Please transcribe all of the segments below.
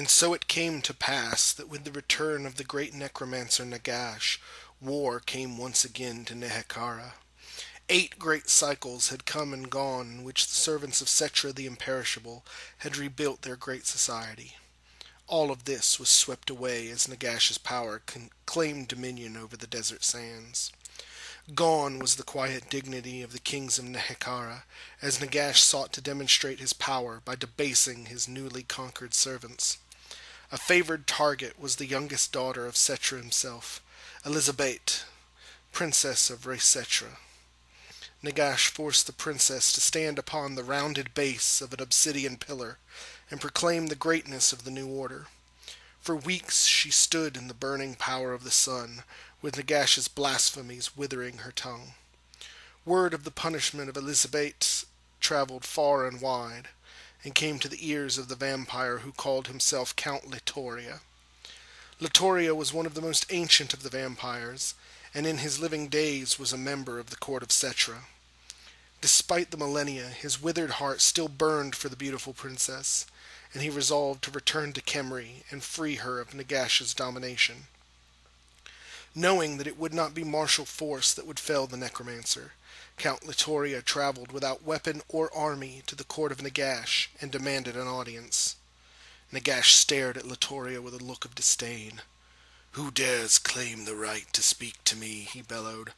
And so it came to pass that with the return of the great necromancer Nagash, war came once again to Nehekhara. 8 great cycles had come and gone in which the servants of Setra the Imperishable had rebuilt their great society. All of this was swept away as Nagash's power claimed dominion over the desert sands. Gone was the quiet dignity of the kings of Nehekhara, as Nagash sought to demonstrate his power by debasing his newly conquered servants. A favored target was the youngest daughter of Setra himself, Elizabeth, princess of race Setra. Nagash forced the princess to stand upon the rounded base of an obsidian pillar and proclaim the greatness of the new order. For weeks she stood in the burning power of the sun, with Nagash's blasphemies withering her tongue. Word of the punishment of Elizabeth traveled far and wide, and came to the ears of the vampire who called himself Count Litoria. Litoria was one of the most ancient of the vampires, and in his living days was a member of the court of Setra. Despite the millennia, his withered heart still burned for the beautiful princess, and he resolved to return to Khemri and free her of Nagash's domination. Knowing that it would not be martial force that would fell the necromancer, Count Litoria traveled without weapon or army to the court of Nagash and demanded an audience. Nagash stared at Litoria with a look of disdain. "Who dares claim the right to speak to me?" he bellowed.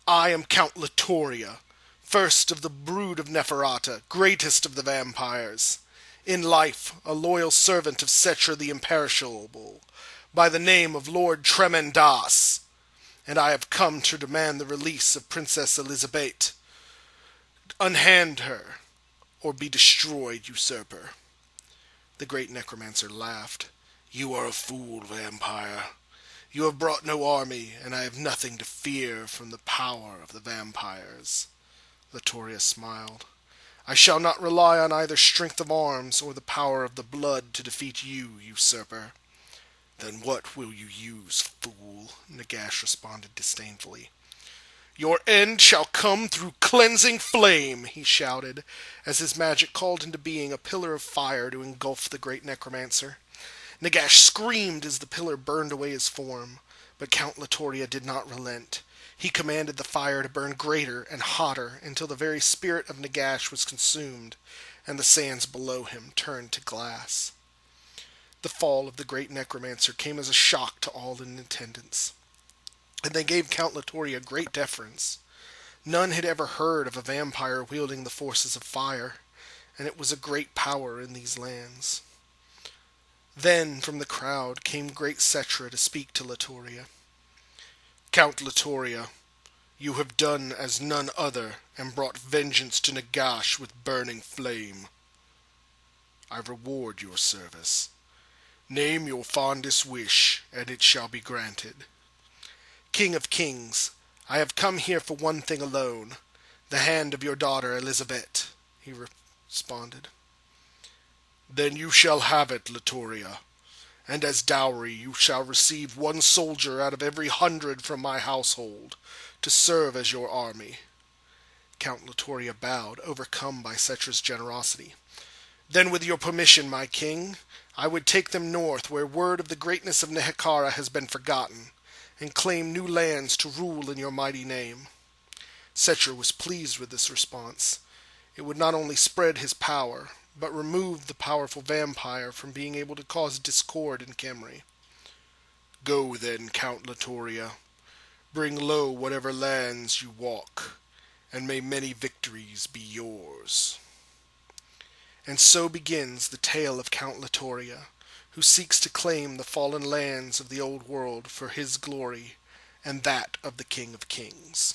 "I am Count Litoria, first of the brood of Neferata, greatest of the vampires. In life, a loyal servant of Setra the Imperishable, by the name of Lord Tremendas, and I have come to demand the release of Princess Elizabeth. Unhand her, or be destroyed, usurper." The great necromancer laughed. "You are a fool, vampire. You have brought no army, and I have nothing to fear from the power of the vampires." Litoria smiled. "I shall not rely on either strength of arms or the power of the blood to defeat you, usurper." "Then what will you use, fool?" Nagash responded disdainfully. "Your end shall come through cleansing flame," he shouted, as his magic called into being a pillar of fire to engulf the great necromancer. Nagash screamed as the pillar burned away his form, but Count Litoria did not relent. He commanded the fire to burn greater and hotter until the very spirit of Nagash was consumed, and the sands below him turned to glass. The fall of the great necromancer came as a shock to all in attendance, and they gave Count Litoria great deference. None had ever heard of a vampire wielding the forces of fire, and it was a great power in these lands. Then from the crowd came great Setra to speak to Litoria. "Count Litoria, you have done as none other, and brought vengeance to Nagash with burning flame. I reward your service. Name your fondest wish, and it shall be granted." "King of kings, I have come here for one thing alone, the hand of your daughter Elizabeth," he responded. "Then you shall have it, Litoria, and as dowry you shall receive 1 soldier out of every 100 from my household, to serve as your army." Count Litoria bowed, overcome by Setra's generosity. "Then with your permission, my king, I would take them north where word of the greatness of Nehekhara has been forgotten, and claim new lands to rule in your mighty name." Setra was pleased with this response. It would not only spread his power, but remove the powerful vampire from being able to cause discord in Khemri. "Go then, Count Litoria. Bring low whatever lands you walk, and may many victories be yours." And so begins the tale of Count Litoria, who seeks to claim the fallen lands of the old world for his glory and that of the King of Kings.